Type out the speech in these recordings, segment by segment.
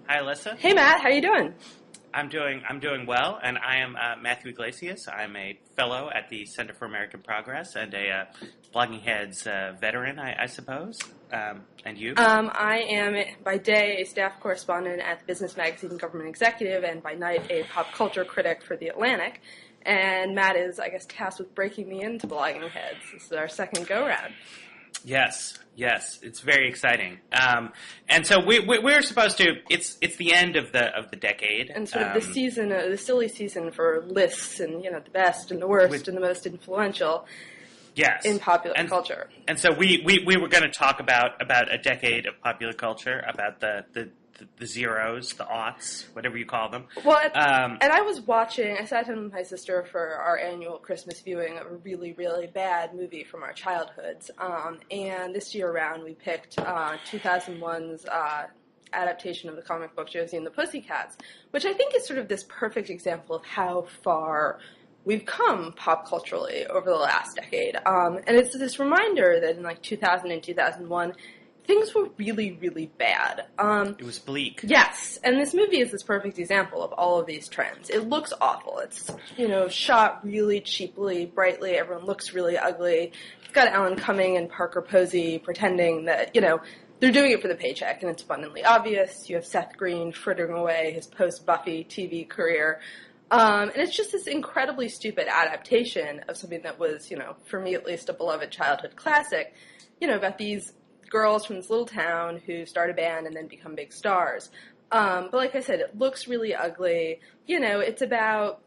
Hi, Alyssa. Hey, Matt. How you doing? I'm doing well, and I am Matthew Yglesias. I'm a fellow at the Center for American Progress and a Blogging Heads veteran, I suppose. And you? I am, by day, a staff correspondent at the business magazine Government Executive, and by night, a pop culture critic for The Atlantic. And Matt is, I guess, tasked with breaking me into Blogging Heads. This is our second go-round. Yes, it's very exciting. And so we're supposed to. It's the end of the decade, and sort of the season, the silly season for lists, and the best and the worst and the most influential. Yes, in popular culture. And so we were going to talk about a decade of popular culture, about the zeros, the aughts, whatever you call them. Well, and I sat down with my sister for our annual Christmas viewing of a really, really bad movie from our childhoods. And this year around, we picked 2001's adaptation of the comic book Josie and the Pussycats, which I think is sort of this perfect example of how far we've come pop culturally over the last decade. And it's this reminder that in 2000 and 2001, things were really, really bad. It was bleak. Yes, and this movie is this perfect example of all of these trends. It looks awful. It's, shot really cheaply, brightly. Everyone looks really ugly. It's got Alan Cumming and Parker Posey pretending that, they're doing it for the paycheck, and it's abundantly obvious. You have Seth Green frittering away his post-Buffy TV career. And it's just this incredibly stupid adaptation of something that was, for me at least, a beloved childhood classic, about these girls from this little town who start a band and then become big stars. But like I said, it looks really ugly. It's about,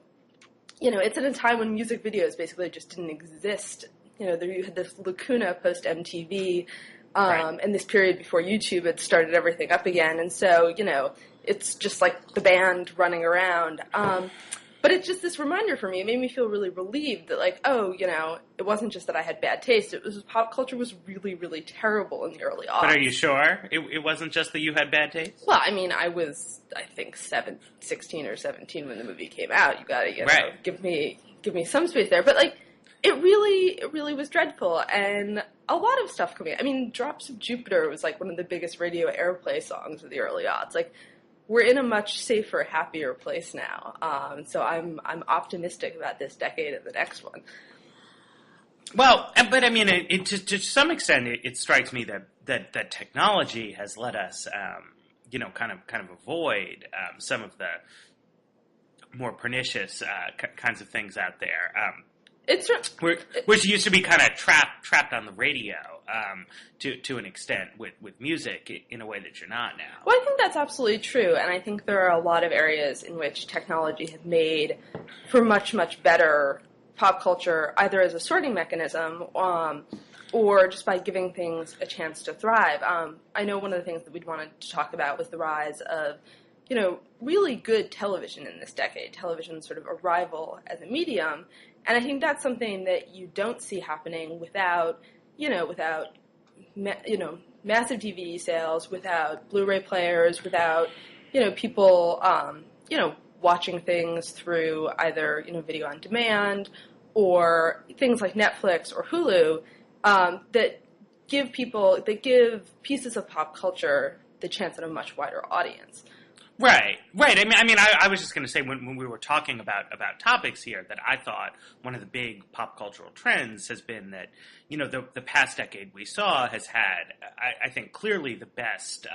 it's at a time when music videos basically just didn't exist. You had this lacuna post-MTV, right. And this period before YouTube had started everything up again. And so, it's just like the band running around. But it's just this reminder for me. It made me feel really relieved that, it wasn't just that I had bad taste. It was pop culture was really, really terrible in the early aughts. But are you sure it wasn't just that you had bad taste? Well, I was, I think, 16 or 17 when the movie came out. You gotta, right. give me some space there. But, it really was dreadful. And a lot of stuff coming. Drops of Jupiter was, one of the biggest radio airplay songs of the early aughts. We're in a much safer, happier place now. So I'm optimistic about this decade and the next one. Well, but to some extent, it strikes me that technology has let us, kind of avoid some of the more pernicious kinds of things out there. Which used to be kind of trapped on the radio to an extent with music in a way that you're not now. Well, I think that's absolutely true, and I think there are a lot of areas in which technology has made for much, much better pop culture, either as a sorting mechanism or just by giving things a chance to thrive. I know one of the things that we'd wanted to talk about was the rise of really good television in this decade, television's sort of arrival as a medium. And I think that's something that you don't see happening without massive DVD sales, without Blu-ray players, without, people, watching things through either, video on demand or things like Netflix or Hulu, that give pieces of pop culture the chance at a much wider audience. Right. I was just going to say when we were talking about topics here that I thought one of the big pop cultural trends has been that, the past decade we saw has had, I think, clearly the best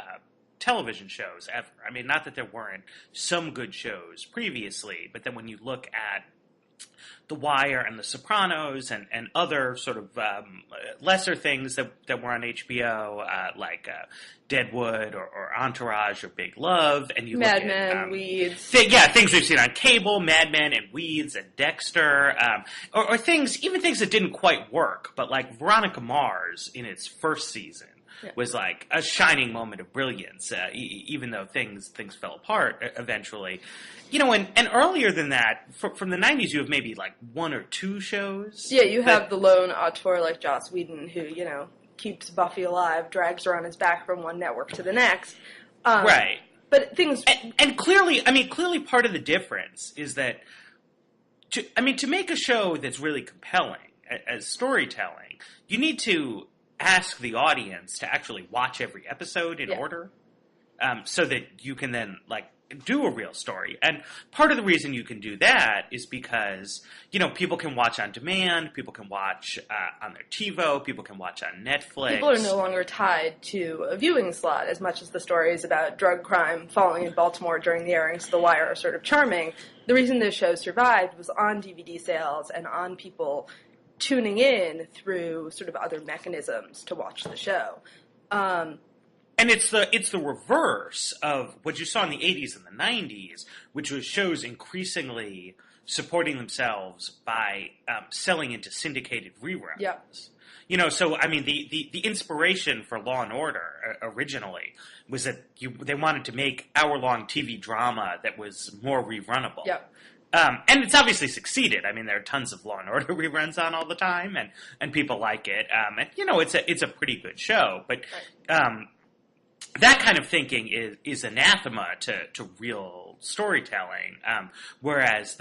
television shows ever. Not that there weren't some good shows previously, but then when you look at The Wire and The Sopranos and other sort of lesser things that were on HBO, like Deadwood or Entourage or Big Love, and you Mad look at Men, Weeds. Things we've seen on cable, Mad Men and Weeds and Dexter, or even things that didn't quite work, but like Veronica Mars in its first season. Yeah. Was like a shining moment of brilliance, even though things fell apart eventually. And earlier than that, from the 90s, you have maybe like one or two shows. Yeah, you have the lone auteur like Joss Whedon who, keeps Buffy alive, drags her on his back from one network to the next. Right. But things... And clearly part of the difference is that, to make a show that's really compelling as storytelling, you need to ask the audience to actually watch every episode in order. so that you can then, like, do a real story. And part of the reason you can do that is because, people can watch on demand, people can watch on their TiVo, people can watch on Netflix. People are no longer tied to a viewing slot as much as the stories about drug crime falling in Baltimore during the airings of The Wire are sort of charming. The reason those shows survived was on DVD sales and on people tuning in through sort of other mechanisms to watch the show. And it's the reverse of what you saw in the 80s and the 90s, which was shows increasingly supporting themselves by selling into syndicated reruns. Yeah. So, I mean, the inspiration for Law and Order originally was that they wanted to make hour-long TV drama that was more rerunnable. Yeah. And it's obviously succeeded. I mean, there are tons of Law and Order reruns on all the time, and people like it. And, it's a pretty good show. But that kind of thinking is anathema to real storytelling, whereas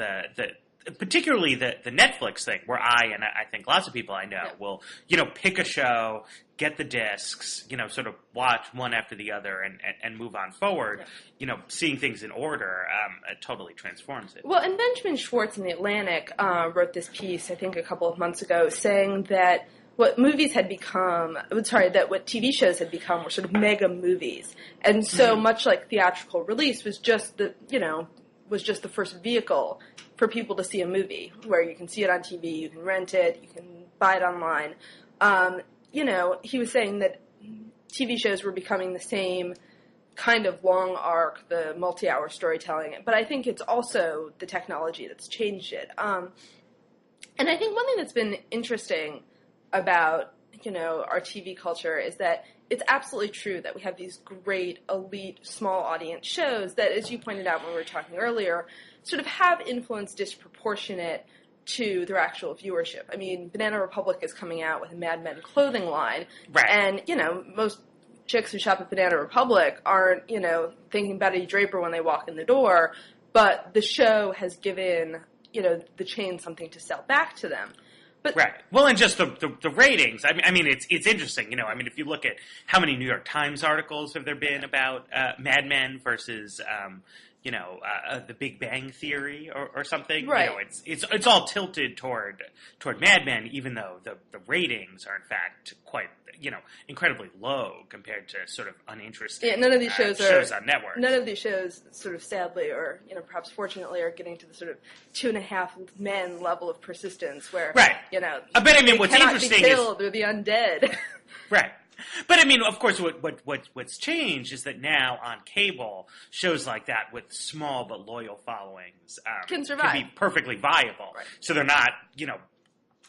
particularly the Netflix thing, where I think lots of people I know will pick a show, get the discs, sort of watch one after the other and move on forward. Seeing things in order it totally transforms it. Well, and Benjamin Schwartz in The Atlantic wrote this piece, I think, a couple of months ago, saying that what TV shows had become were sort of mega movies. And so much like theatrical release was just the first vehicle for people to see a movie, where you can see it on TV, you can rent it, you can buy it online. He was saying that TV shows were becoming the same kind of long arc, the multi-hour storytelling. But I think it's also the technology that's changed it. And I think one thing that's been interesting about, our TV culture is that it's absolutely true that we have these great, elite, small audience shows that, as you pointed out when we were talking earlier, sort of have influence disproportionate to their actual viewership. I mean, Banana Republic is coming out with a Mad Men clothing line, right. And, most chicks who shop at Banana Republic aren't, thinking Betty Draper when they walk in the door, but the show has given, the chain something to sell back to them. But, right. Well, and just the ratings. I mean, it's interesting. If you look at how many New York Times articles have there been about Mad Men versus, The Big Bang Theory or something. Right. It's all tilted toward Mad Men, even though the ratings are in fact quite incredibly low compared to sort of uninteresting. Yeah, none of these shows on networks. None of these shows, sort of sadly or perhaps fortunately, are getting to the sort of 2.5 men level of persistence where right. But I mean, what's interesting be killed or the undead. Right. But I mean, of course, what's changed is that now on cable, shows like that with small but loyal followings can survive, can be perfectly viable. Right. So they're not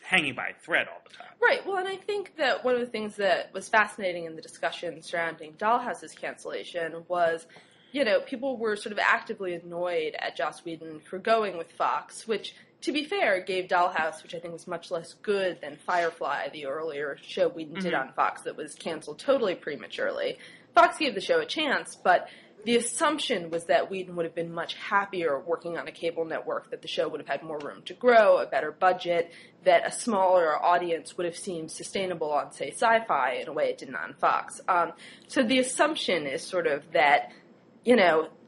hanging by a thread all the time. Right. Well, and I think that one of the things that was fascinating in the discussion surrounding Dollhouse's cancellation was, people were sort of actively annoyed at Joss Whedon for going with Fox, which, to be fair, gave Dollhouse, which I think was much less good than Firefly, the earlier show Whedon did on Fox that was canceled totally prematurely. Fox gave the show a chance, but the assumption was that Whedon would have been much happier working on a cable network, that the show would have had more room to grow, a better budget, that a smaller audience would have seemed sustainable on, say, Sci-Fi in a way it didn't on Fox. So the assumption is sort of that,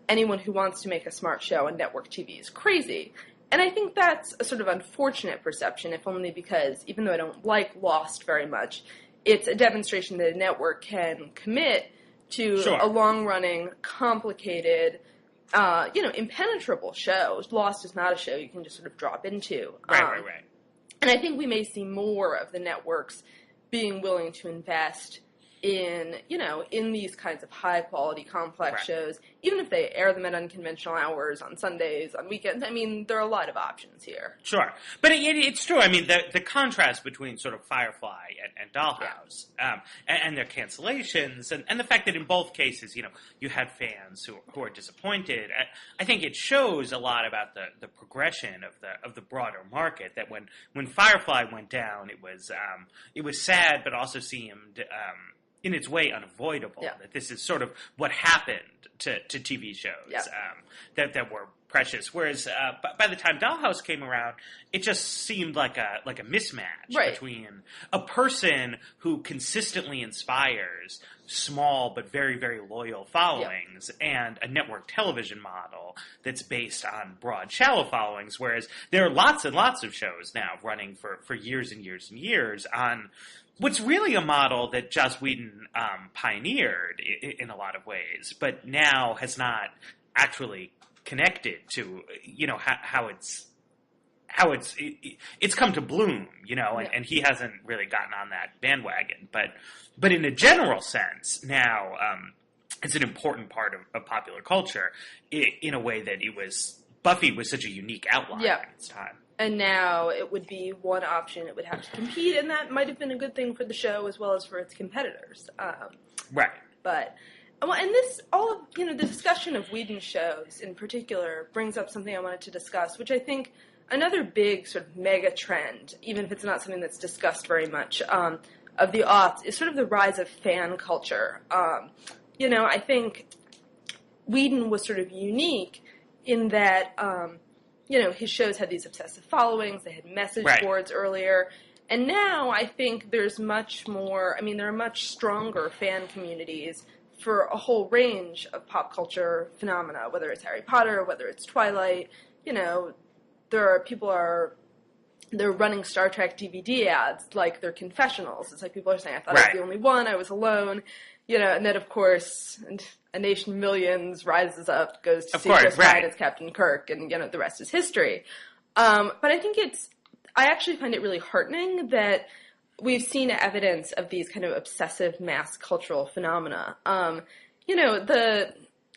anyone who wants to make a smart show on network TV is crazy. And I think that's a sort of unfortunate perception, if only because, even though I don't like Lost very much, it's a demonstration that a network can commit to sure. a long-running, complicated, impenetrable show. Lost is not a show you can just sort of drop into. Right. And I think we may see more of the networks being willing to invest in these kinds of high-quality, complex right. shows, even if they air them at unconventional hours, on Sundays, on weekends. I mean, there are a lot of options here. Sure. But it's true. I mean, the contrast between sort of Firefly and Dollhouse and their cancellations and the fact that in both cases, you had fans who are disappointed, I think it shows a lot about the progression of the broader market, that when Firefly went down, it was sad, but also seemed in its way unavoidable, that this is sort of what happened to TV shows Yeah. that were precious. Whereas by the time Dollhouse came around, it just seemed like a mismatch between a person who consistently inspires small but very, very loyal followings and a network television model that's based on broad, shallow followings. Whereas there are lots and lots of shows now running for years and years and years on what's really a model that Joss Whedon pioneered in a lot of ways, but now has not actually connected to, how it's come to bloom, and he hasn't really gotten on that bandwagon. But in a general sense, now it's an important part of popular culture in a way that Buffy was such a unique outlier at its time. And now it would be one option. It would have to compete, and that might have been a good thing for the show as well as for its competitors. Right. But, and the discussion of Whedon shows in particular brings up something I wanted to discuss, which I think another big sort of mega trend, even if it's not something that's discussed very much, of the aughts is sort of the rise of fan culture. I think Whedon was sort of unique in that, his shows had these obsessive followings, they had message boards earlier, and now I think there's much more, there are much stronger fan communities for a whole range of pop culture phenomena, whether it's Harry Potter, whether it's Twilight, they're running Star Trek DVD ads like they're confessionals. It's like people are saying, I thought I was the only one, I was alone, and then of course, A Nation of Millions rises up, goes to see Chris Pine as Captain Kirk, and the rest is history. But I think I actually find it really heartening that we've seen evidence of these kind of obsessive mass cultural phenomena. I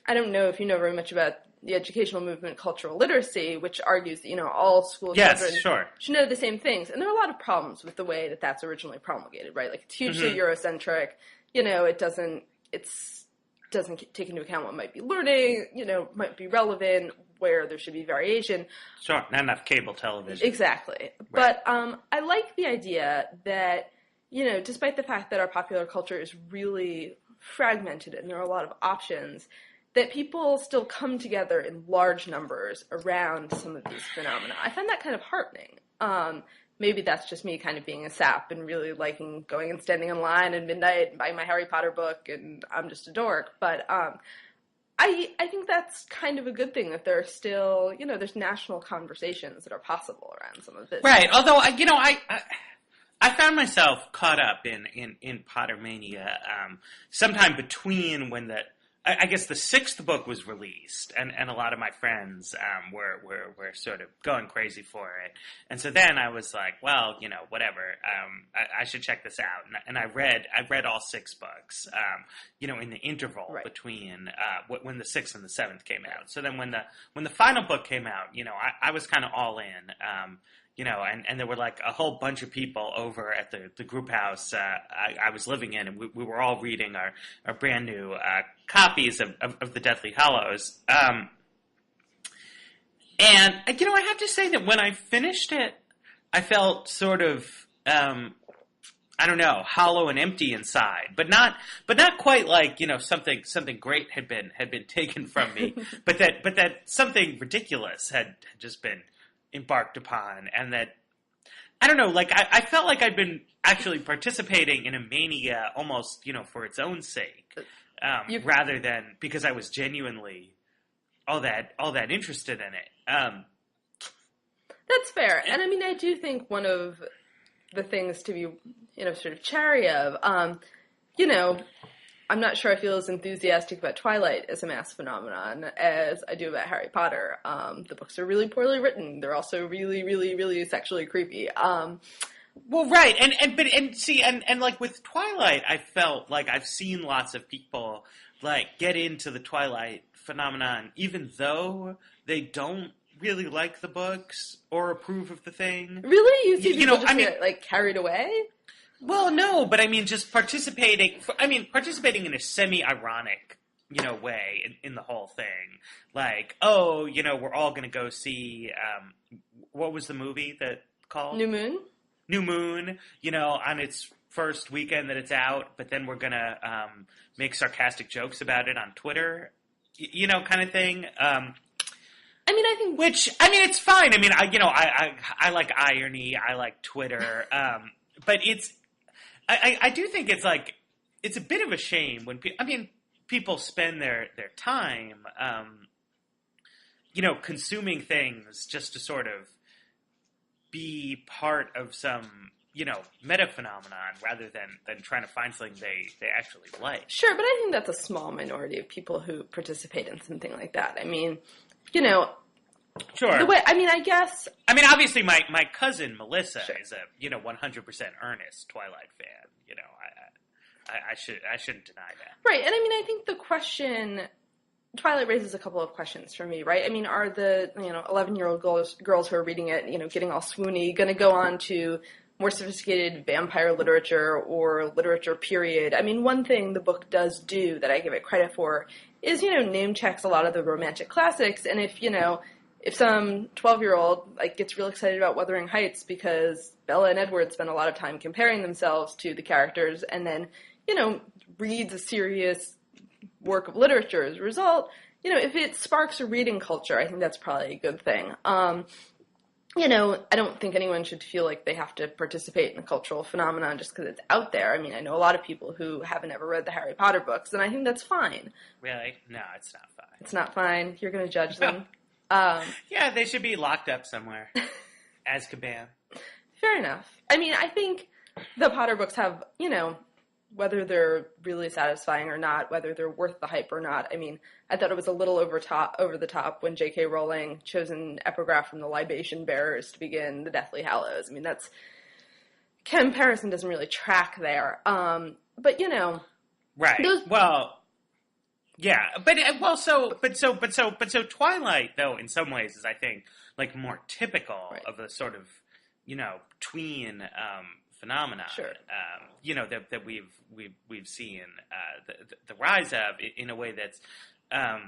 don't know if you know very much about the educational movement, cultural literacy, which argues that, all school children should know the same things. And there are a lot of problems with the way that that's originally promulgated, right? Like, it's hugely Eurocentric. It doesn't take into account what might be learning, might be relevant, where there should be variation. Sure, not enough cable television. Exactly. Right. But I like the idea that, despite the fact that our popular culture is really fragmented and there are a lot of options, that people still come together in large numbers around some of these phenomena. I find that kind of heartening. Maybe that's just me kind of being a sap and really liking going and standing in line at midnight and buying my Harry Potter book, and I'm just a dork. But I think that's kind of a good thing, that there are still, there's national conversations that are possible around some of this. Right. Although, I found myself caught up in Pottermania sometime between when I guess the sixth book was released, and a lot of my friends were sort of going crazy for it. And so then I was like, well, whatever. I should check this out. And I read all six books, in the interval between when the sixth and the seventh came out. So then when the final book came out, I was kind of all in. And there were like a whole bunch of people over at the group house I was living in, and we were all reading our brand new copies of the Deathly Hallows. And I have to say that when I finished it, I felt sort of I don't know, hollow and empty inside, but not quite like something great had been taken from me, but that something ridiculous had just been embarked upon, and that, I don't know, like, I felt like I'd been actually participating in a mania almost, for its own sake, rather than because I was genuinely all that interested in it. That's fair. And I do think one of the things to be, sort of chary of, I'm not sure I feel as enthusiastic about Twilight as a mass phenomenon as I do about Harry Potter. The books are really poorly written. They're also really, really, really sexually creepy. Well, right, and like with Twilight, I felt like I've seen lots of people like get into the Twilight phenomenon, even though they don't really like the books or approve of the thing. Really, you see people just get like carried away? Well, no, but just participating in a semi-ironic, way in the whole thing. Like, we're all going to go see, what was the movie that called? New Moon? New Moon, on its first weekend that it's out, but then we're going to make sarcastic jokes about it on Twitter. kind of thing. I mean, I think it's fine. I mean, I like irony. I like Twitter. But I do think it's a bit of a shame when people spend their time, consuming things just to sort of be part of some, meta phenomenon rather than trying to find something they actually like. Sure, but I think that's a small minority of people who participate in something like that. I mean, Sure. The way, I guess. Obviously, my cousin Melissa is a 100% earnest Twilight fan. I shouldn't deny that. Right, and I think the question, Twilight raises a couple of questions for me, right? I mean, are the 11-year-old girls who are reading it, getting all swoony, going to go on to more sophisticated vampire literature or literature period? I mean, one thing the book does do that I give it credit for is name checks a lot of the romantic classics, and if some 12-year-old gets real excited about Wuthering Heights because Bella and Edward spend a lot of time comparing themselves to the characters and then, reads a serious work of literature as a result, if it sparks a reading culture, I think that's probably a good thing. I don't think anyone should feel like they have to participate in a cultural phenomenon just because it's out there. I mean, I know a lot of people who haven't ever read the Harry Potter books, and I think that's fine. Really? No, it's not fine. It's not fine? You're going to judge them? Yeah, they should be locked up somewhere. Azkaban. Fair enough. I mean, I think the Potter books have, whether they're really satisfying or not, whether they're worth the hype or not. I mean, I thought it was a little over the top when J.K. Rowling chose an epigraph from the libation bearers to begin the Deathly Hallows. I mean, that's comparison doesn't really track there. But right. Yeah, so Twilight though in some ways is I think more typical of the sort of tween phenomenon. Sure. That we've seen the rise of in a way that's I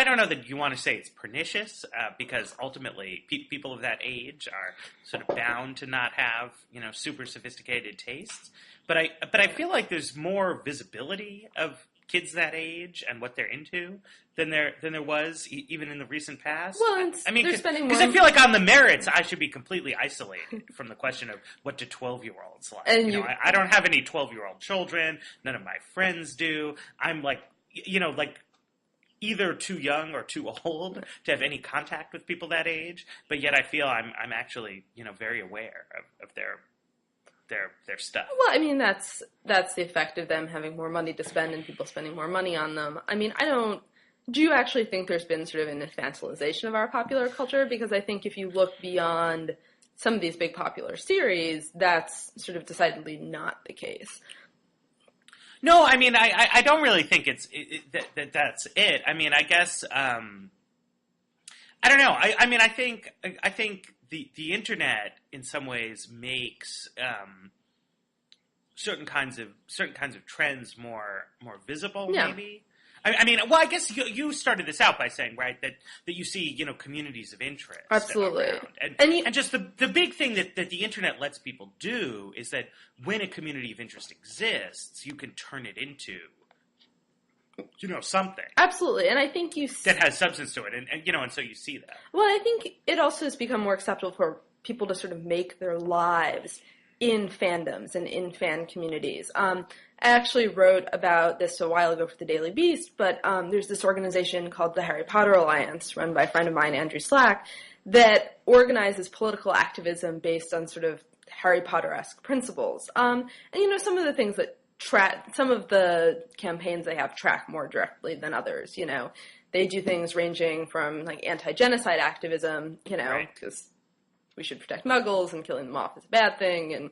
don't know that you want to say it's pernicious because ultimately people of that age are sort of bound to not have super sophisticated tastes. But I feel like there's more visibility of kids that age and what they're into than there was even in the recent past. Well, because I feel like on the merits I should be completely isolated from the question of what do 12-year-olds like. And I don't have any 12-year-old children. None of my friends do. I'm either too young or too old to have any contact with people that age. But yet I feel I'm actually very aware of their stuff. Well, I mean, that's the effect of them having more money to spend and people spending more money on them. I mean, do you actually think there's been sort of an infantilization of our popular culture? Because I think if you look beyond some of these big popular series, that's sort of decidedly not the case. No, I mean, I don't really think that's it. I mean, I guess, I don't know. I think the internet in some ways makes certain kinds of trends more visible. Yeah. Maybe. I guess you started this out by saying, right, that you see communities of interest. Absolutely. And just the big thing that the internet lets people do is that when a community of interest exists, you can turn it into something. Absolutely, and I think that has substance to it, and so you see that. Well, I think it also has become more acceptable for people to sort of make their lives in fandoms and in fan communities. I actually wrote about this a while ago for the Daily Beast, but there's this organization called the Harry Potter Alliance, run by a friend of mine, Andrew Slack, that organizes political activism based on sort of Harry Potter-esque principles. And some of the things that some of the campaigns they have track more directly than others. They do things ranging from anti-genocide activism, because we should protect Muggles and killing them off is a bad thing, and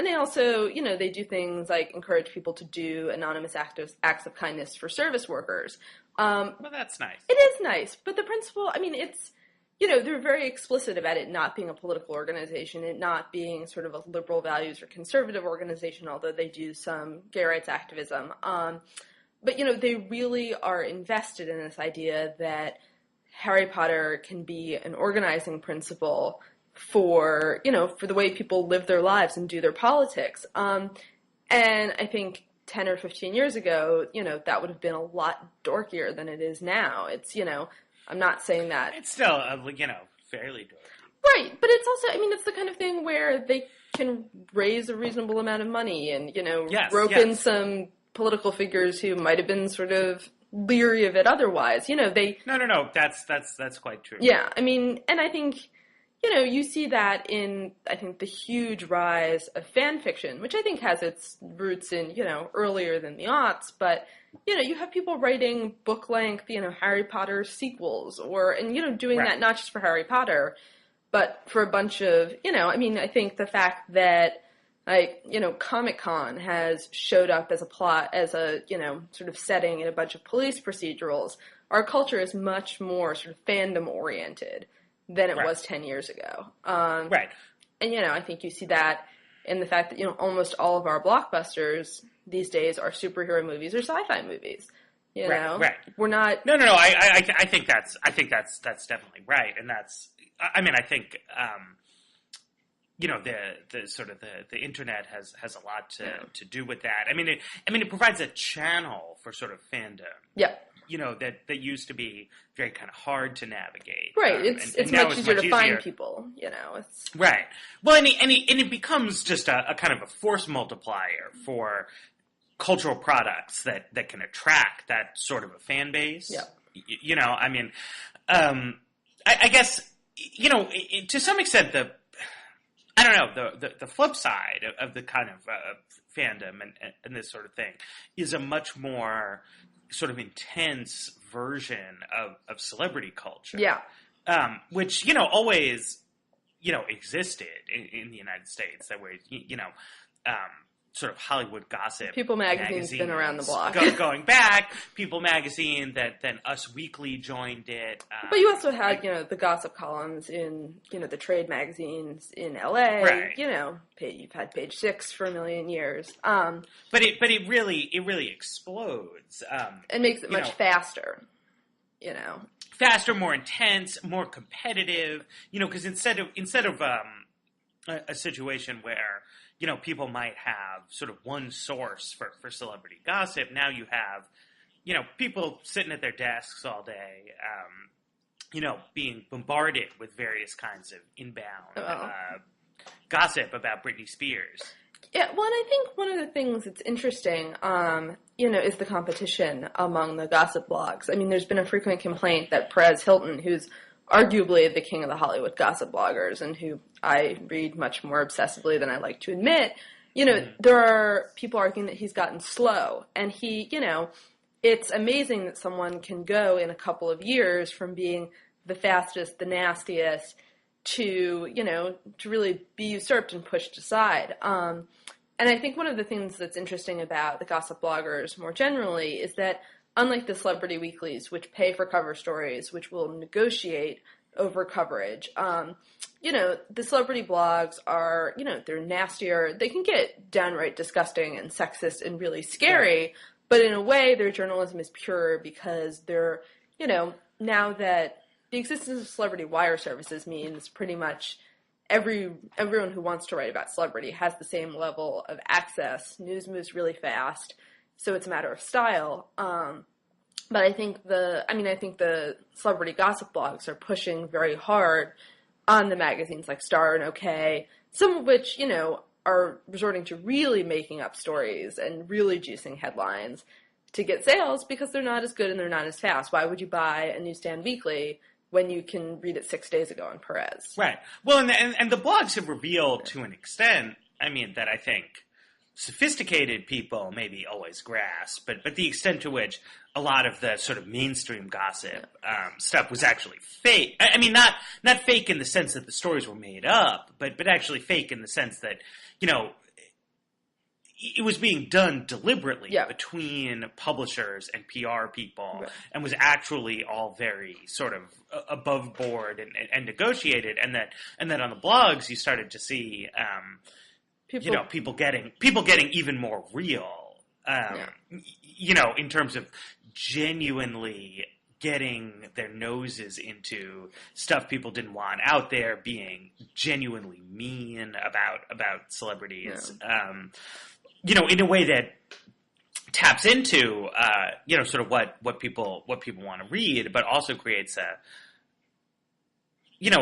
they also, they do things like encourage people to do anonymous acts of kindness for service workers. Well, that's nice. It is nice, but the principle, it's. They're very explicit about it not being a political organization, it not being sort of a liberal values or conservative organization, although they do some gay rights activism. But they really are invested in this idea that Harry Potter can be an organizing principle for the way people live their lives and do their politics. And I think, 10 or 15 years ago, that would have been a lot dorkier than it is now. It's, I'm not saying that. It's still, fairly dorky. Right, but it's also, it's the kind of thing where they can raise a reasonable amount of money and, rope in some political figures who might have been sort of leery of it otherwise. No, that's quite true. Yeah, and I think, you see that in, I think, the huge rise of fan fiction, which I think has its roots in, earlier than the aughts, but, you have people writing book-length, Harry Potter sequels, doing that not just for Harry Potter, but for a bunch of, I think the fact that, Comic-Con has showed up as a plot, as a, sort of setting in a bunch of police procedurals. Our culture is much more sort of fandom-oriented than it was 10 years ago. Right. And, I think you see that in the fact that, almost all of our blockbusters these days are superhero movies or sci-fi movies. Right. We're not... No, I think that's definitely right. And that's, I think, the sort of the internet has a lot to do with that. It provides a channel for sort of fandom. Yeah. That used to be very kind of hard to navigate. Right. It's much easier to find people, It's... Right. Well, and it becomes just a kind of a force multiplier for cultural products that can attract that sort of a fan base. Yeah. I guess, to some extent, the flip side of the kind of fandom and this sort of thing is a much more sort of intense version of celebrity culture. Yeah. Which, always, existed in the United States. That way, sort of Hollywood gossip. People magazine's been around the block. Going back, People magazine, then Us Weekly joined it. But you also had, the gossip columns in, the trade magazines in LA. Right. You've had Page Six for a million years. But it really explodes. And makes it much faster, Faster, more intense, more competitive, because instead of a situation where, people might have sort of one source for celebrity gossip. Now you have, people sitting at their desks all day, being bombarded with various kinds of inbound gossip about Britney Spears. Yeah, well, and I think one of the things that's interesting, is the competition among the gossip blogs. There's been a frequent complaint that Perez Hilton, who's arguably the king of the Hollywood gossip bloggers and who I read much more obsessively than I like to admit, there are people arguing that he's gotten slow. And he, it's amazing that someone can go in a couple of years from being the fastest, the nastiest, to really be usurped and pushed aside. And I think one of the things that's interesting about the gossip bloggers more generally is that unlike the celebrity weeklies, which pay for cover stories, which will negotiate over coverage, the celebrity blogs are, they're nastier. They can get downright disgusting and sexist and really scary, but in a way their journalism is pure because they're, now that the existence of celebrity wire services means pretty much everyone who wants to write about celebrity has the same level of access. News moves really fast. So it's a matter of style. But I think the celebrity gossip blogs are pushing very hard on the magazines like Star and OK, some of which, are resorting to really making up stories and really juicing headlines to get sales because they're not as good and they're not as fast. Why would you buy a newsstand weekly when you can read it 6 days ago on Perez? Right. Well, and the blogs have revealed to an extent, that I think sophisticated people maybe always grasp, but the extent to which a lot of the sort of mainstream gossip stuff was actually fake. Not fake in the sense that the stories were made up, but actually fake in the sense that, it was being done deliberately between publishers and PR people and was actually all very sort of above board and negotiated. And that on the blogs you started to see, people getting even more real, in terms of genuinely getting their noses into stuff people didn't want out there, being genuinely mean about celebrities, in a way that taps into, sort of what people want to read, but also creates it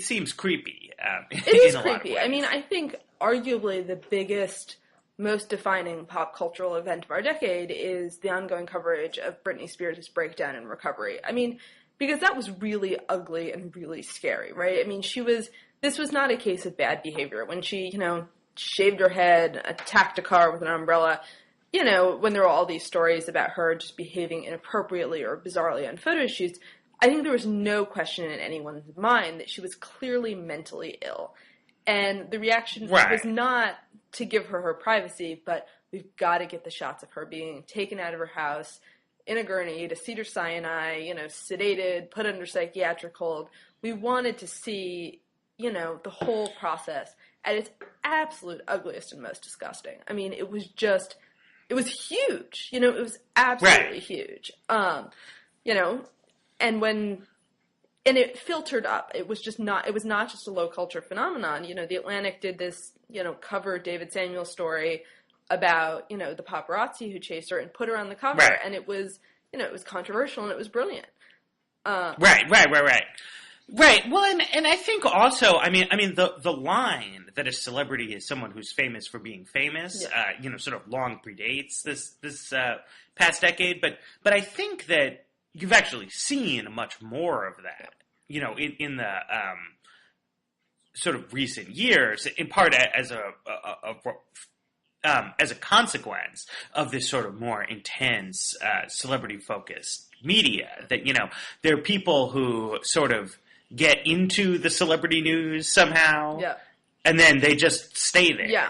seems creepy. It is creepy. I mean, I think arguably the biggest, most defining pop cultural event of our decade is the ongoing coverage of Britney Spears' breakdown and recovery. I mean, because that was really ugly and really scary, right? I mean, this was not a case of bad behavior. When she, shaved her head, attacked a car with an umbrella, when there were all these stories about her just behaving inappropriately or bizarrely on photo shoots, I think there was no question in anyone's mind that she was clearly mentally ill. And the reaction was not to give her privacy, but we've got to get the shots of her being taken out of her house in a gurney to Cedars-Sinai, sedated, put under psychiatric hold. We wanted to see, the whole process at its absolute ugliest and most disgusting. I mean, it was huge. It was absolutely huge. And it filtered up. It was not just a low culture phenomenon. The Atlantic did this, cover David Samuel's story about, the paparazzi who chased her and put her on the cover. Right. And it was, it was controversial and it was brilliant. Right. Well, and I think also, the line that a celebrity is someone who's famous for being famous, sort of long predates this past decade. But I think that you've actually seen much more of that, in the sort of recent years, in part as a consequence of this sort of more intense celebrity-focused media. That there are people who sort of get into the celebrity news somehow. Yeah. And then they just stay there,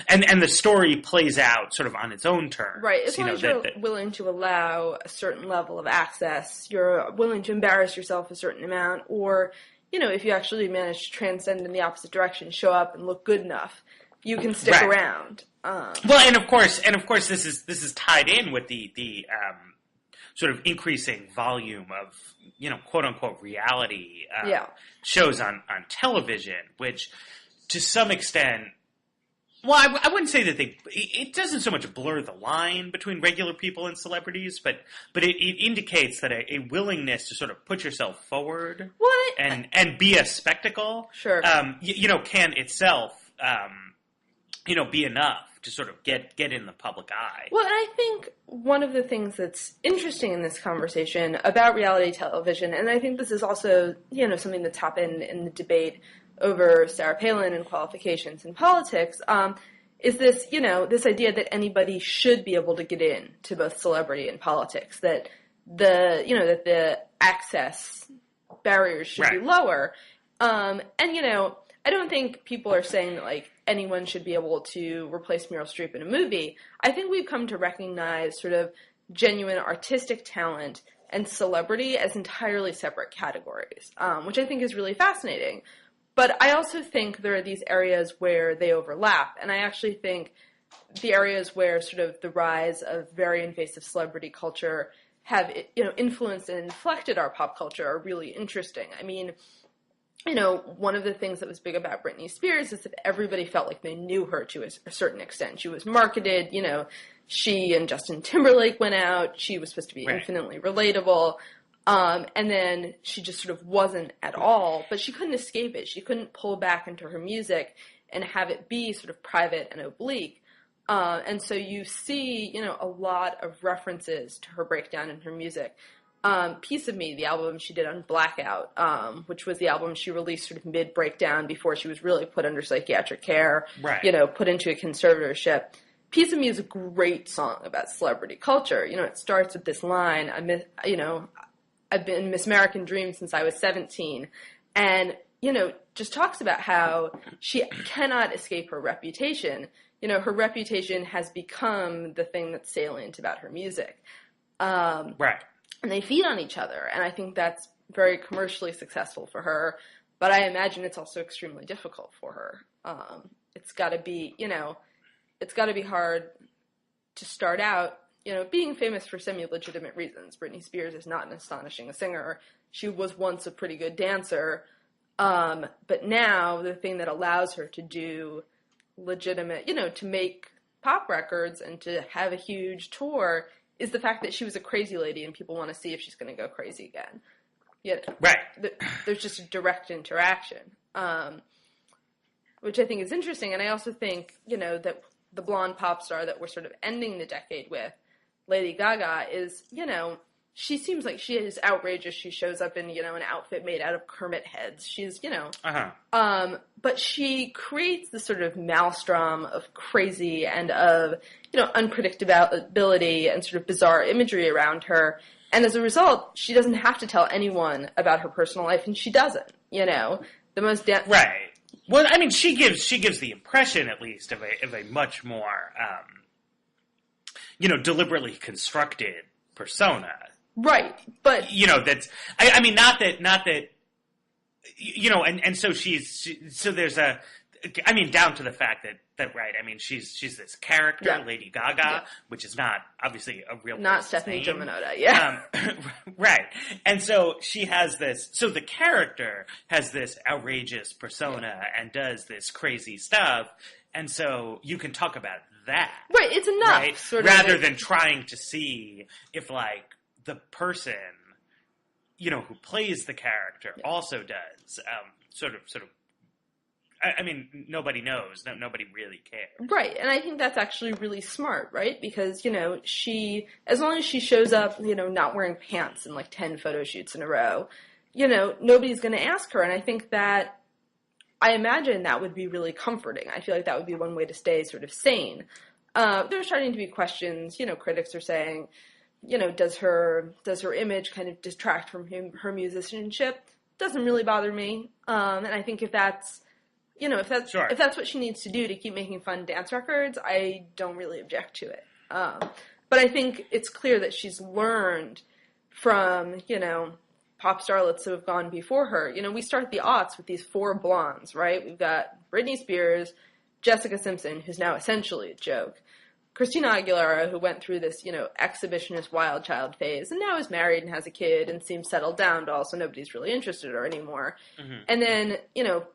and the story plays out sort of on its own terms. Right. As long as you're willing to allow a certain level of access, you're willing to embarrass yourself a certain amount, or, if you actually manage to transcend in the opposite direction, show up and look good enough, you can stick around. Well, and of course, this is tied in with the sort of increasing volume of, quote unquote reality shows on television, which to some extent, well, I wouldn't say that it doesn't so much blur the line between regular people and celebrities, but it indicates that a willingness to sort of put yourself forward and be a spectacle, can itself, be enough to sort of get in the public eye. Well, and I think one of the things that's interesting in this conversation about reality television, and I think this is also, something that's happened in the debate over Sarah Palin and qualifications in politics, is this, this idea that anybody should be able to get in to both celebrity and politics, that the access barriers should be lower. And, I don't think people are saying that, anyone should be able to replace Meryl Streep in a movie. I think we've come to recognize sort of genuine artistic talent and celebrity as entirely separate categories, which I think is really fascinating. But I also think there are these areas where they overlap, and I actually think the areas where sort of the rise of very invasive celebrity culture have, influenced and inflected our pop culture are really interesting. I mean, one of the things that was big about Britney Spears is that everybody felt like they knew her to a certain extent. She was marketed, she and Justin Timberlake went out, she was supposed to be infinitely relatable. And then she just sort of wasn't at all, but she couldn't escape it. She couldn't pull back into her music and have it be sort of private and oblique. And so you see, a lot of references to her breakdown in her music. Piece of Me, the album she did on Blackout, which was the album she released sort of mid-breakdown before she was really put under psychiatric care, put into a conservatorship. Piece of Me is a great song about celebrity culture. It starts with this line, I've been Miss American Dream since I was 17, and, just talks about how she cannot escape her reputation. Her reputation has become the thing that's salient about her music. And they feed on each other, and I think that's very commercially successful for her, but I imagine it's also extremely difficult for her. It's gotta be hard to start out, being famous for semi-legitimate reasons. Britney Spears is not an astonishing singer. She was once a pretty good dancer. But now the thing that allows her to do legitimate, to make pop records and to have a huge tour is the fact that she was a crazy lady and people want to see if she's going to go crazy again. Yet, right. There's just a direct interaction, which I think is interesting. And I also think, that the blonde pop star that we're sort of ending the decade with, Lady Gaga, is, she seems like she is outrageous. She shows up in, an outfit made out of Kermit heads. She's, but she creates this sort of maelstrom of crazy and of, unpredictability and sort of bizarre imagery around her. And as a result, she doesn't have to tell anyone about her personal life, and she doesn't, the most... Right. Well, I mean, she gives the impression, at least, of a much more, deliberately constructed persona. Right, but... that's... I mean, not that... and so so there's a... I mean, down to the fact that right, I mean, she's this character, Lady Gaga, which is not, obviously, a real not Stephanie Germanotta, right. And so she has this... So the character has this outrageous persona and does this crazy stuff, and so you can talk about that. Right, it's enough. Right? Sort Rather than trying to see if, like, the person, who plays the character also does sort of. I mean, nobody knows. Nobody really cares. Right, and I think that's actually really smart, right? Because, she, as long as she shows up, not wearing pants in, 10 photo shoots in a row, nobody's going to ask her. And I think that, I imagine that would be really comforting. I feel like that would be one way to stay sort of sane. There's starting to be questions, critics are saying, does her image kind of detract from her musicianship? Doesn't really bother me. And I think if that's what she needs to do to keep making fun dance records, I don't really object to it. But I think it's clear that she's learned from, pop starlets who have gone before her. We start the aughts with these 4 blondes, right? We've got Britney Spears, Jessica Simpson, who's now essentially a joke, Christina Aguilera, who went through this, exhibitionist wild child phase, and now is married and has a kid and seems settled down, but also nobody's really interested in her anymore. Mm-hmm. And then,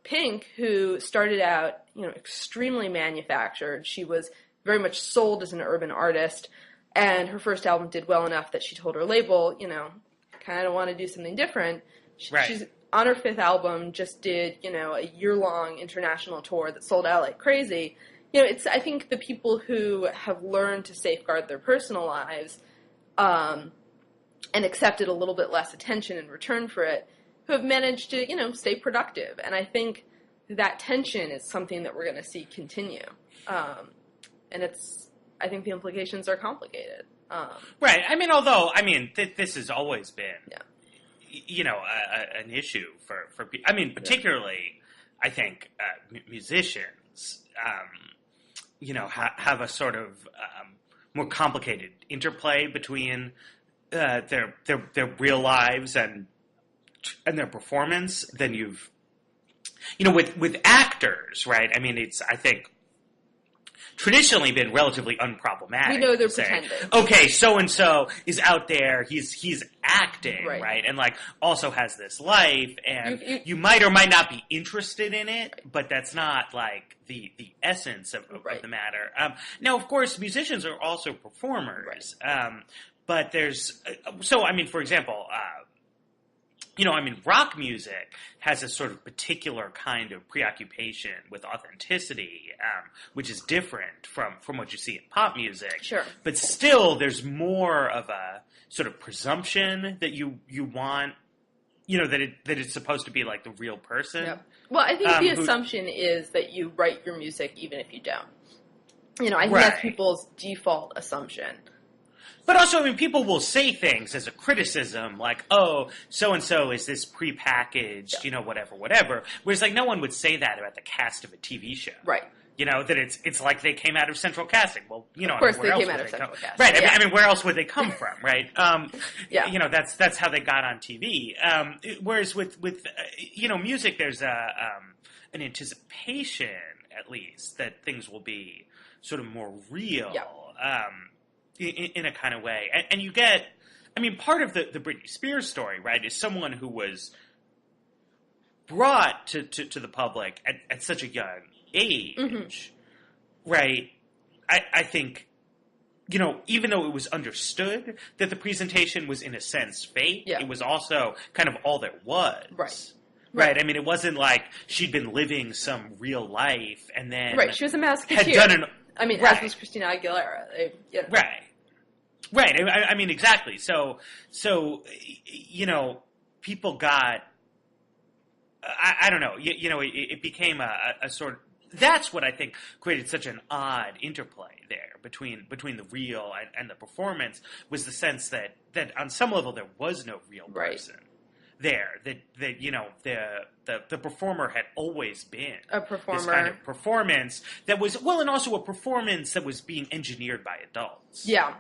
Pink, who started out, extremely manufactured. She was very much sold as an urban artist, and her first album did well enough that she told her label, kind of want to do something different. She's on her 5th album, just did, a year-long international tour that sold out like crazy. I think the people who have learned to safeguard their personal lives and accepted a little bit less attention in return for it, who have managed to, stay productive. And I think that tension is something that we're going to see continue. And I think the implications are complicated. Right. I mean, although, this has always been, an issue for particularly, I think, musicians, have a sort of more complicated interplay between their real lives and their performance than you've, with actors, right? I mean, it's, I think, traditionally been relatively unproblematic. We know they're pretending. Okay, so-and-so is out there, he's acting, right? And, also has this life, and you might or might not be interested in it, but that's not, the essence of the matter. Now, of course, musicians are also performers, but there's... for example... rock music has a sort of particular kind of preoccupation with authenticity, which is different from what you see in pop music. Sure. But still, there's more of a sort of presumption that you want, that it's supposed to be like the real person. Yep. Well, I think the assumption is that you write your music even if you don't. I think that's people's default assumption. But also, people will say things as a criticism, like, oh, so-and-so is this prepackaged, whatever. Whereas, no one would say that about the cast of a TV show. Right. That it's like they came out of central casting. Well, of course they came out of central casting. Right. Yeah. Where else would they come from, right? Yeah. That's how they got on TV. Whereas with music, there's an anticipation, at least, that things will be sort of more real. Yeah. In a kind of way. And you get, part of the Britney Spears story, right, is someone who was brought to the public at such a young age, right, I think, even though it was understood that the presentation was in a sense fake, it was also kind of all there was. Right. I mean, it wasn't like she'd been living some real life and then... Right, she was a masketeer. Had done as was Christina Aguilera. Right. I mean, exactly. So, people got... I don't know. It became a sort of... That's what I think created such an odd interplay there between the real and the performance, was the sense that on some level there was no real person there. That the performer had always been a performer. This kind of performance that was, and also a performance that was being engineered by adults. Yeah,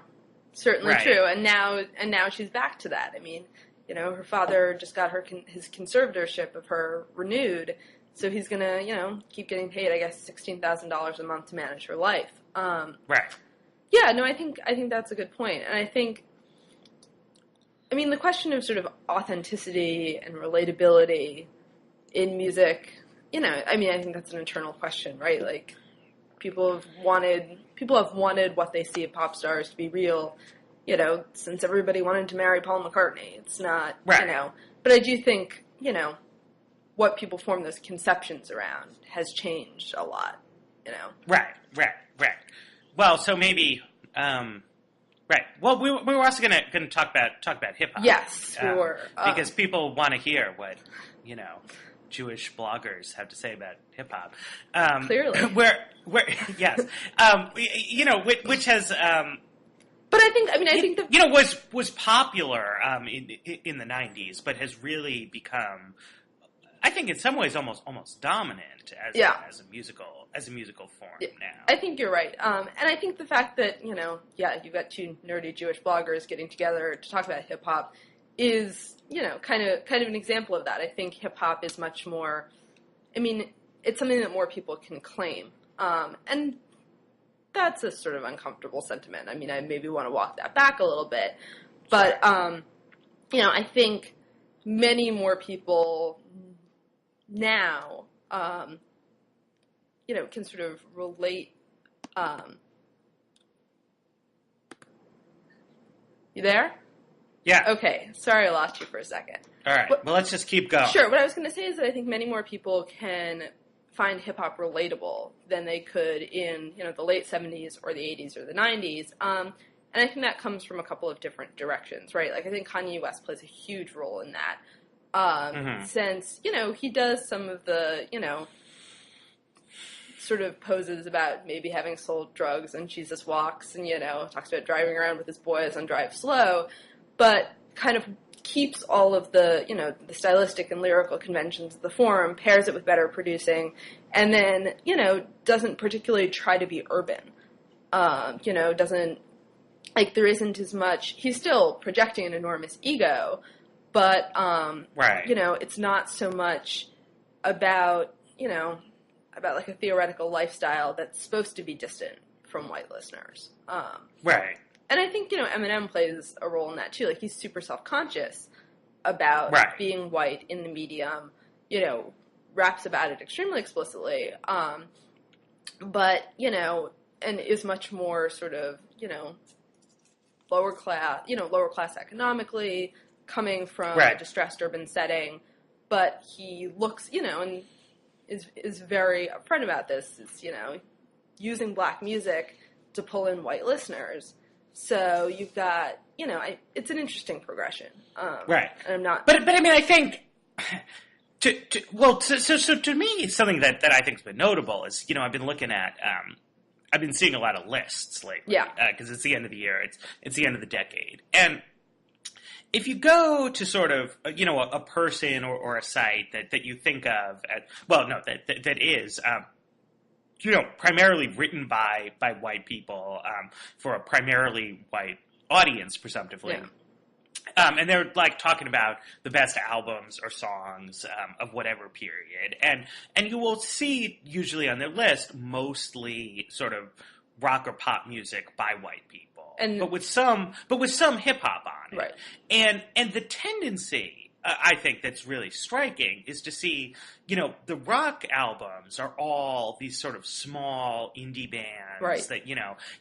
certainly true. And now she's back to that. I mean, her father just got his conservatorship of her renewed. So he's gonna, keep getting paid, I guess, $16,000 a month to manage her life. Right. Yeah. No, I think that's a good point, and I think, the question of sort of authenticity and relatability in music, I think that's an eternal question, right? Like, people have wanted what they see of pop stars to be real, since everybody wanted to marry Paul McCartney. It's not, but I do think, what people form those conceptions around has changed a lot, Right. Well, so maybe, right. Well, we were also going to talk about hip hop. Yes, we were, because people want to hear what Jewish bloggers have to say about hip hop. Clearly, where yes, which has. But I think that was popular in the 90s, but has really become, I think, in some ways almost dominant as a musical form now. I think you're right, and I think the fact that you've got two nerdy Jewish bloggers getting together to talk about hip hop is kind of an example of that. I think hip hop is much more. It's something that more people can claim, and that's a sort of uncomfortable sentiment. I maybe want to walk that back a little bit, but I think many more people now, can sort of relate. You there? Yeah. Okay. Sorry, I lost you for a second. All right. Well, let's just keep going. Sure. What I was going to say is that I think many more people can find hip hop relatable than they could in the late 70s or the 80s or the 90s. And I think that comes from a couple of different directions, right? Like, I think Kanye West plays a huge role in that. Since, he does some of the, sort of poses about maybe having sold drugs and Jesus Walks and, talks about driving around with his boys on Drive Slow, but kind of keeps all of the, the stylistic and lyrical conventions of the form, pairs it with better producing, and then, doesn't particularly try to be urban. Doesn't, like, there isn't as much, he's still projecting an enormous ego, but, it's not so much about, about like a theoretical lifestyle that's supposed to be distant from white listeners. Right. And I think, Eminem plays a role in that too. Like, he's super self-conscious about being white in the medium, raps about it extremely explicitly. But, and is much more sort of, lower class economically, coming from a distressed urban setting. But he looks, and is very upfront about this. It's, using black music to pull in white listeners. So you've got, it's an interesting progression. Right. And I'm not. But I think, so to me, something that I think's been notable is, I've been looking at, I've been seeing a lot of lists lately. Yeah. Because it's the end of the year. It's the end of the decade. And if you go to sort of, a person or a site that you think of that is, primarily written by white people, for a primarily white audience, presumptively. Yeah. And they're like talking about the best albums or songs, of whatever period. And you will see usually on their list mostly sort of rock or pop music by white people. But with some hip hop on it. Right. And the tendency I think that's really striking is to see, the rock albums are all these sort of small indie bands that,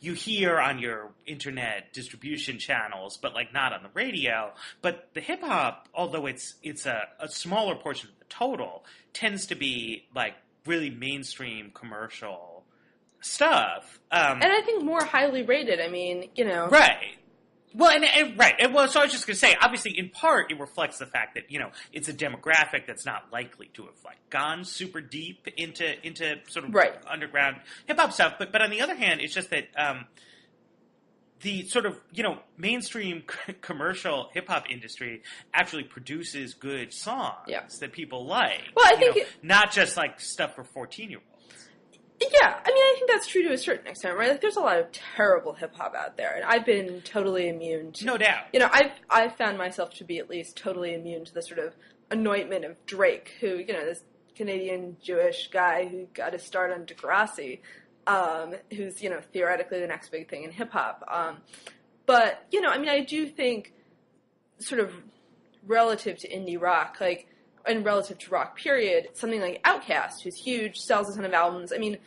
you hear on your internet distribution channels, but like not on the radio. But the hip hop, although it's a smaller portion of the total, tends to be like really mainstream commercial stuff. And I think more highly rated. I mean, Right. Well, right. Well, so I was just going to say, obviously, in part, it reflects the fact that, it's a demographic that's not likely to have, like, gone super deep into sort of underground hip-hop stuff. But on the other hand, it's just that the sort of, mainstream commercial hip-hop industry actually produces good songs that people like. Well, I think not just, like, stuff for 14-year-olds. Yeah, I mean, I think that's true to a certain extent, right? Like, there's a lot of terrible hip-hop out there, and I've been totally immune to... No doubt. I've found myself to be at least totally immune to the sort of anointment of Drake, who, this Canadian Jewish guy who got his start on Degrassi, who's, theoretically the next big thing in hip-hop. But, I mean, I do think, sort of relative to indie rock, like... and relative to rock, period, something like Outkast, who's huge, sells a ton of albums. I mean,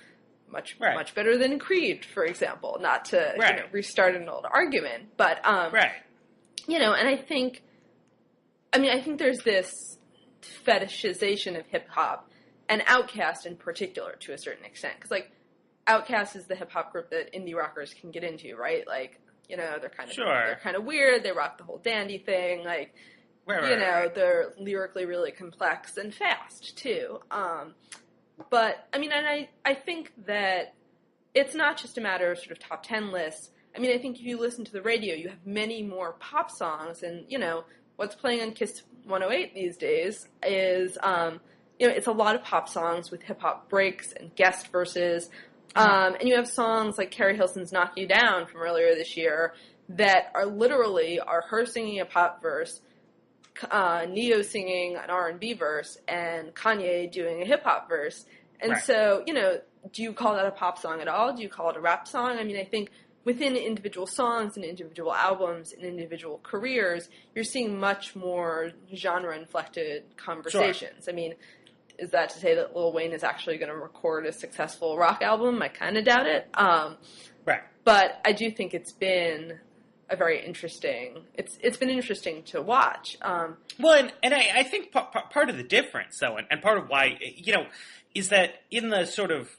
much better than Creed, for example. Not to restart an old argument, but and I think there's this fetishization of hip hop, and Outkast in particular to a certain extent, because like Outkast is the hip hop group that indie rockers can get into, right? Like they're kind of weird. They rock the whole dandy thing, like. They're lyrically really complex and fast, too. But, I mean, and I think that it's not just a matter of sort of top 10 lists. I mean, I think if you listen to the radio, you have many more pop songs, and, what's playing on Kiss 108 these days is, it's a lot of pop songs with hip-hop breaks and guest verses. And you have songs like Carrie Hilson's Knock You Down from earlier this year that are literally her singing a pop verse, Neo singing an R&B verse, and Kanye doing a hip-hop verse. And so, do you call that a pop song at all? Do you call it a rap song? I mean, I think within individual songs and individual albums and individual careers, you're seeing much more genre-inflected conversations. Sure. I mean, is that to say that Lil Wayne is actually going to record a successful rock album? I kind of doubt it. But I do think it's been... a very interesting. It's been interesting to watch. Well, and I think part of the difference, though, and part of why is that in the sort of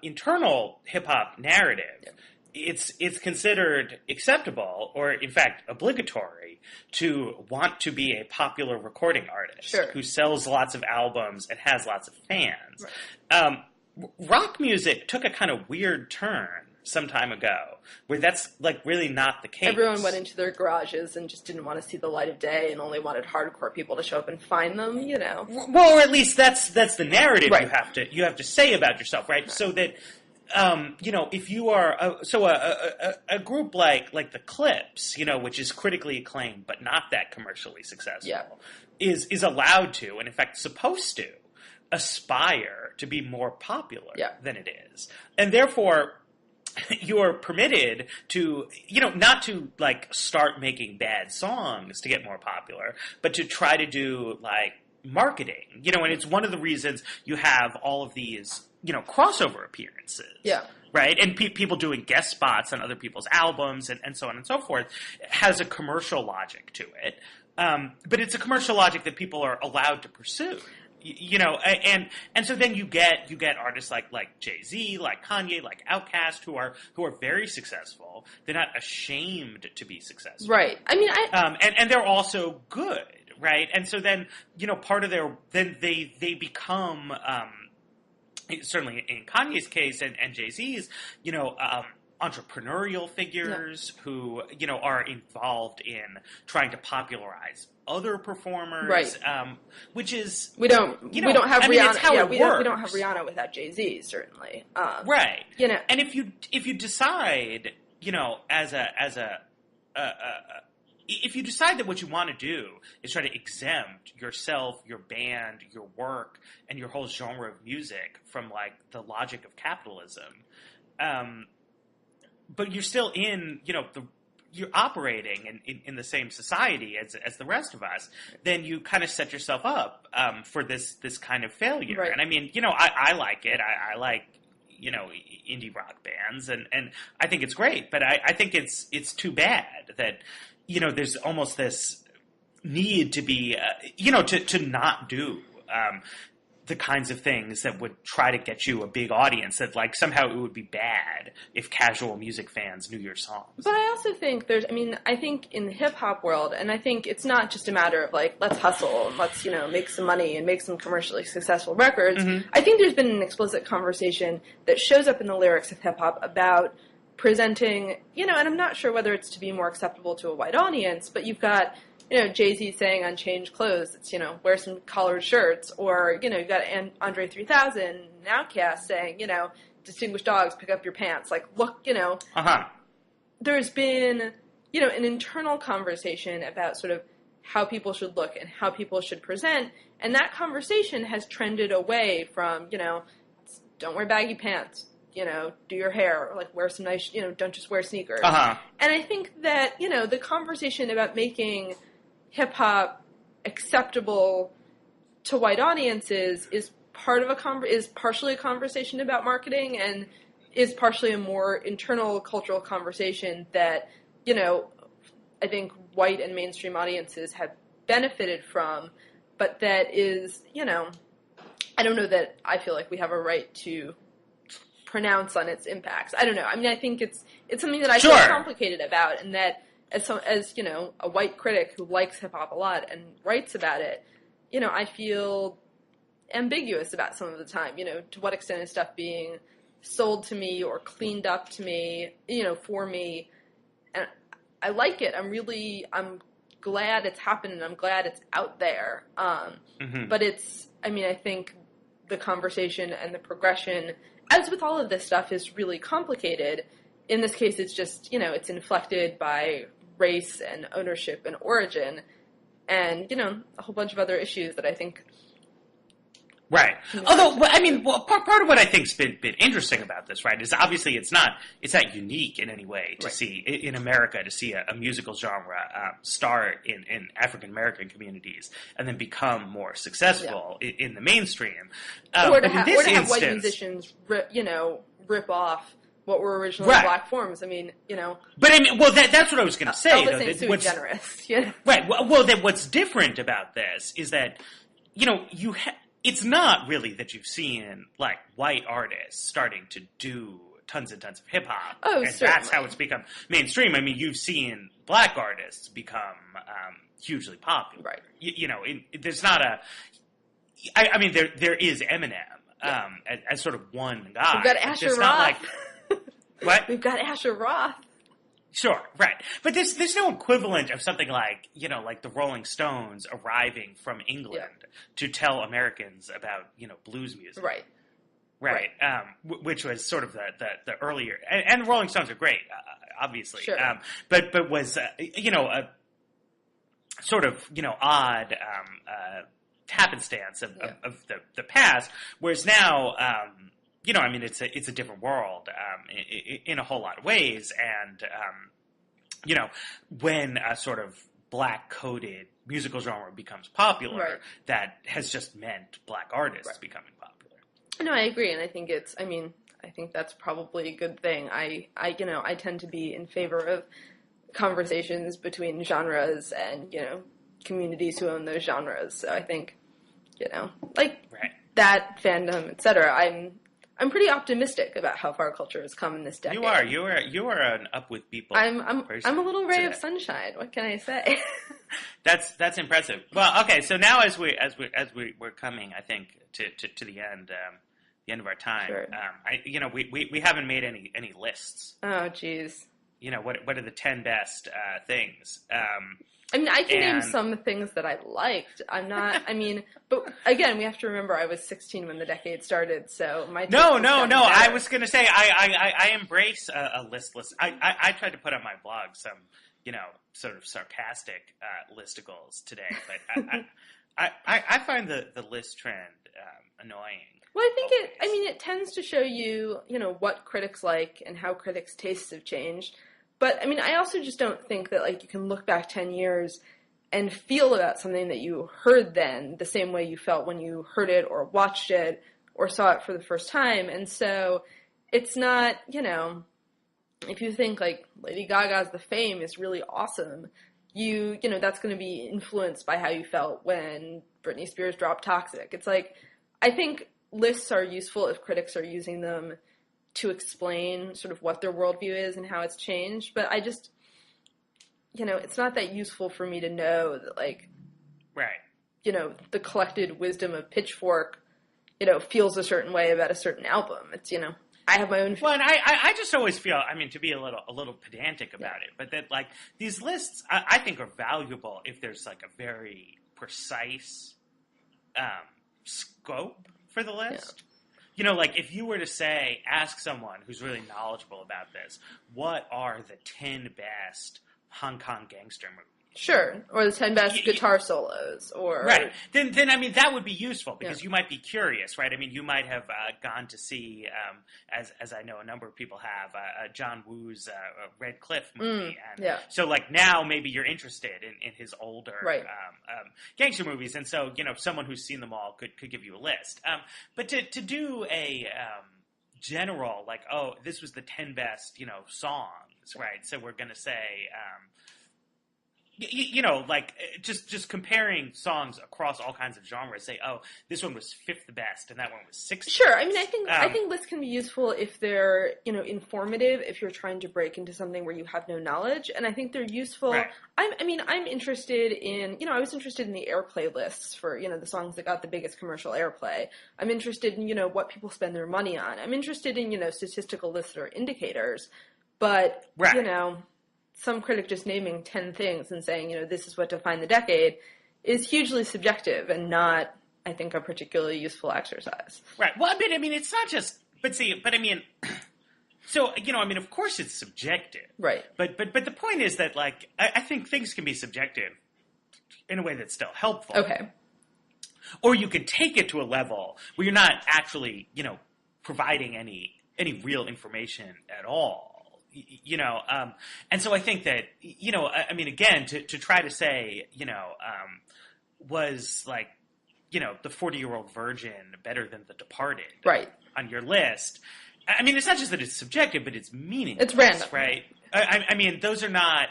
internal hip hop narrative, it's considered acceptable, or in fact obligatory, to want to be a popular recording artist who sells lots of albums and has lots of fans. Right. Rock music took a kind of weird turn some time ago, where that's like really not the case. Everyone went into their garages and just didn't want to see the light of day and only wanted hardcore people to show up and find them, Well, or at least that's the narrative you have to say about yourself, right? So that if you are a group like the Clips, which is critically acclaimed but not that commercially successful, is allowed to, and in fact supposed to, aspire to be more popular than it is, and therefore you're permitted to, not to, like, start making bad songs to get more popular, but to try to do, like, marketing. And it's one of the reasons you have all of these, crossover appearances. Yeah. Right? And people doing guest spots on other people's albums and so on and so forth has a commercial logic to it. But it's a commercial logic that people are allowed to pursue. And so then you get artists like Jay-Z, like Kanye, like Outkast, who are very successful. They're not ashamed to be successful, right? I mean, and they're also good, right? And so then part of they become certainly in Kanye's case and Jay-Z's, entrepreneurial figures who are involved in trying to popularize other performers, right? Which is we don't have Rihanna. We don't have Rihanna without Jay-Z, certainly, right? And if you decide, if you decide that what you want to do is try to exempt yourself, your band, your work, and your whole genre of music from like the logic of capitalism, but you're still in you're operating in the same society as the rest of us, then you kind of set yourself up for this kind of failure. Right. And I mean, I like it. I like indie rock bands, and I think it's great. But I think it's too bad that there's almost this need to be to not do the kinds of things that would try to get you a big audience, that like somehow it would be bad if casual music fans knew your songs. But I also think I think in the hip-hop world, and I think it's not just a matter of like, let's hustle and let's, make some money and make some commercially successful records. Mm-hmm. I think there's been an explicit conversation that shows up in the lyrics of hip-hop about presenting, and I'm not sure whether it's to be more acceptable to a white audience, but you've got Jay-Z saying on Change Clothes, it's, wear some collared shirts, or, you've got Andre 3000 and Outkast saying, distinguished dogs, pick up your pants. Like, look, there's been, an internal conversation about sort of how people should look and how people should present, and that conversation has trended away from, don't wear baggy pants, do your hair, like wear some nice, don't just wear sneakers. And I think that, the conversation about making hip-hop acceptable to white audiences is partially a conversation about marketing, and is partially a more internal cultural conversation that, I think white and mainstream audiences have benefited from, but that is, I don't know that I feel like we have a right to pronounce on its impacts. I don't know. I mean, I think it's something that I feel complicated about, and that as a white critic who likes hip hop a lot and writes about it, I feel ambiguous about some of the time. To what extent is stuff being sold to me or cleaned up to me, for me, and I like it. I'm glad it's happened, and I'm glad it's out there. But I think the conversation and the progression, as with all of this stuff, is really complicated. In this case, it's just, it's inflected by race and ownership and origin, and, a whole bunch of other issues that I think... Right. Although, part of what I think's been interesting about this, right, is obviously it's not unique in any way to see, in America, to see a musical genre start in African-American communities and then become more successful in the mainstream. Or to have white musicians, rip off what were originally black forms. I mean, But that's what I was going to say. Elvis ain't sui generis. Right. Well, then what's different about this is that, it's not really that you've seen, like, white artists starting to do tons and tons of hip-hop. Oh, and certainly. That's how it's become mainstream. I mean, you've seen black artists become hugely popular. Right. There's not a... there is Eminem as sort of one guy. We've got Asher Roth. What? We've got Asher Roth. Sure, right. But there's no equivalent of something like, like the Rolling Stones arriving from England to tell Americans about, blues music. Right. Right. Which was sort of the earlier, and the Rolling Stones are great, obviously. Sure. But was, a sort of, odd happenstance of the past, whereas now, it's a different world in a whole lot of ways, and when a sort of black-coded musical genre becomes popular, that has just meant black artists becoming popular. No, I agree, and I think I think that's probably a good thing. I tend to be in favor of conversations between genres and communities who own those genres. So I think that fandom, etc. I'm pretty optimistic about how far culture has come in this decade. You are an up with people. I'm a little ray of sunshine. What can I say? That's impressive. Well, okay. So now as we're coming, I think to the end of our time. Sure. We haven't made any lists. Oh, geez. What are the 10 best things? I can name some things that I liked. But again, we have to remember I was 16 when the decade started, so my No. I was going to say I embrace a list. I tried to put on my blog some, sort of sarcastic listicles today, but I find the list trend annoying. Well, I think it tends to show you, what critics like and how critics' tastes have changed. But, I mean, I also just don't think that, like, you can look back 10 years and feel about something that you heard then the same way you felt when you heard it or watched it or saw it for the first time. And so it's not, you know, if you think, like, Lady Gaga's The Fame is really awesome, you know, that's going to be influenced by how you felt when Britney Spears dropped Toxic. It's like, I think lists are useful if critics are using them to explain sort of what their worldview is and how it's changed. But I just, you know, it's not that useful for me to know that, like, right, you know, the collected wisdom of Pitchfork, you know, feels a certain way about a certain album. It's, you know, I have my own. Well, and I just always feel, I mean, to be a little pedantic about it, but that, like, these lists, I think are valuable if there's, like, a very precise scope for the list. Yeah. You know, like, if you were to say, ask someone who's really knowledgeable about this, what are the 10 best Hong Kong gangster movies? Sure, or the 10 best guitar solos, or... Right. Then I mean, that would be useful, because you might be curious, right? I mean, you might have gone to see, as I know a number of people have, John Woo's Red Cliff movie. And so, like, now maybe you're interested in his older gangster movies, and so, you know, someone who's seen them all could give you a list. But to do a general, like, oh, this was the 10 best, you know, songs, right? So we're going to say... You know, like, just comparing songs across all kinds of genres, say, oh, this one was 5th the best, and that one was 6th. Sure, I mean, I think lists can be useful if they're, you know, informative, if you're trying to break into something where you have no knowledge, and I think they're useful. Right. I'm interested in, you know, I was interested in the airplay lists for, you know, the songs that got the biggest commercial airplay. I'm interested in, you know, what people spend their money on. I'm interested in, you know, statistical lists or indicators, but, you know... some critic just naming 10 things and saying, you know, this is what defined the decade is hugely subjective and not, I think, a particularly useful exercise. Right. Well, I mean, it's not just, but I mean, so, you know, I mean, of course it's subjective. Right. But the point is that, like, I think things can be subjective in a way that's still helpful. Okay. Or you could take it to a level where you're not actually, you know, providing any real information at all. You know, and so I think that, you know, I mean, again, to try to say, you know, was, like, you know, the 40-Year-Old Virgin better than The Departed on your list. I mean, it's not just that it's subjective, but it's meaningless. It's random. Right? I mean, those are not...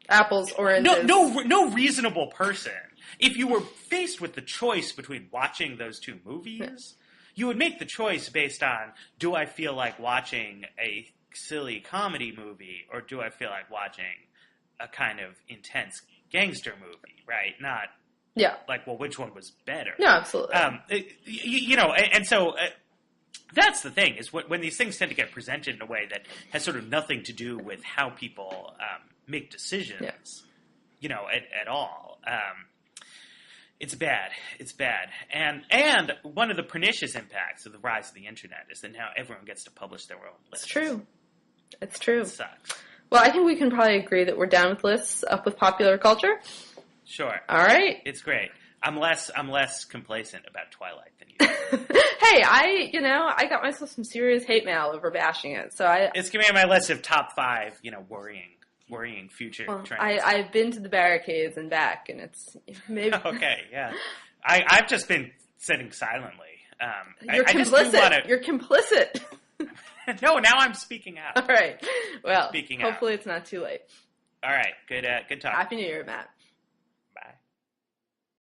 apples, oranges. No reasonable person. If you were faced with the choice between watching those two movies, you would make the choice based on, do I feel like watching a silly comedy movie, or do I feel like watching a kind of intense gangster movie, right? Not like, well, which one was better? No, absolutely. You know, and so that's the thing, is when these things tend to get presented in a way that has sort of nothing to do with how people make decisions, you know, at all. It's bad. It's bad. And one of the pernicious impacts of the rise of the internet is that now everyone gets to publish their own lists. It's true. It's true. It sucks. Well, I think we can probably agree that we're down with lists, up with popular culture. Sure. All right. It's great. I'm less complacent about Twilight than you. Hey, I got myself some serious hate mail over bashing it. So it's going to be on my list of top 5, you know, worrying future trends. I've been to the barricades and back, and it's maybe... Okay, yeah. I've just been sitting silently. You're complicit. You're complicit. No, now I'm speaking out. All right. Well, speaking hopefully out. It's not too late. All right. Good talk. Happy New Year, Matt.